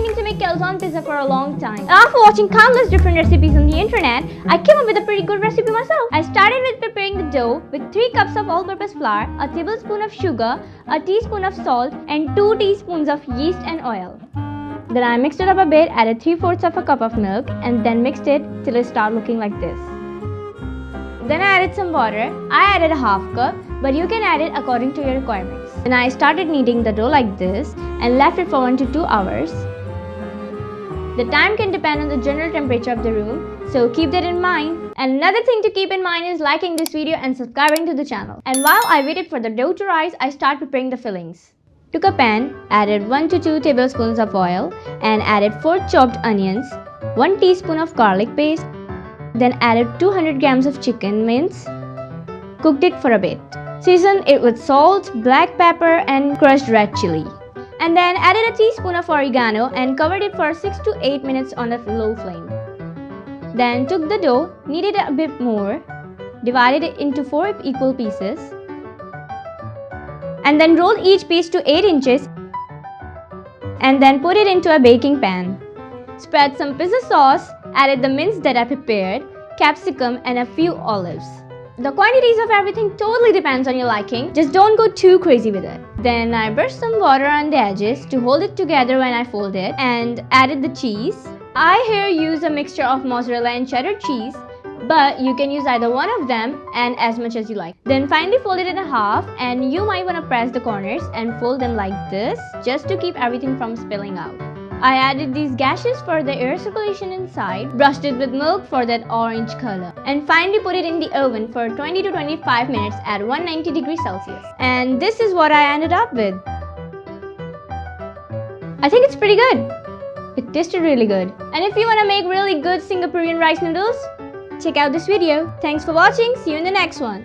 meaning to make calzone pizza for a long time. After watching countless different recipes on the internet, I came up with a pretty good recipe myself. I started with preparing the dough with 3 cups of all-purpose flour, a tablespoon of sugar, a teaspoon of salt, and 2 teaspoons of yeast and oil. Then I mixed it up a bit, added 3/4 of a cup of milk, and then mixed it till it started looking like this. Then I added some water. I added a half cup, but you can add it according to your requirements. Then I started kneading the dough like this and left it for 1 to 2 hours. The time can depend on the general temperature of the room, so keep that in mind. And another thing to keep in mind is liking this video and subscribing to the channel. And while I waited for the dough to rise, I started preparing the fillings. Took a pan, added 1 to 2 tablespoons of oil and added 4 chopped onions, 1 teaspoon of garlic paste, then added 200 grams of chicken mince, cooked it for a bit. Seasoned it with salt, black pepper and crushed red chili. And then added a teaspoon of oregano and covered it for 6 to 8 minutes on a low flame. Then took the dough, kneaded it a bit more, divided it into 4 equal pieces, and then rolled each piece to 8 inches and then put it into a baking pan. Spread some pizza sauce, added the mince that I prepared, capsicum and a few olives. The quantities of everything totally depends on your liking, just don't go too crazy with it. Then I brushed some water on the edges to hold it together when I fold it and added the cheese. I here use a mixture of mozzarella and cheddar cheese, but you can use either one of them and as much as you like. Then finally fold it in half, and you might want to press the corners and fold them like this just to keep everything from spilling out. I added these gashes for the air circulation inside, brushed it with milk for that orange color, and finally put it in the oven for 20 to 25 minutes at 190 degrees Celsius. And this is what I ended up with. I think it's pretty good. It tasted really good. And if you want to make really good Singaporean rice noodles, check out this video. Thanks for watching. See you in the next one.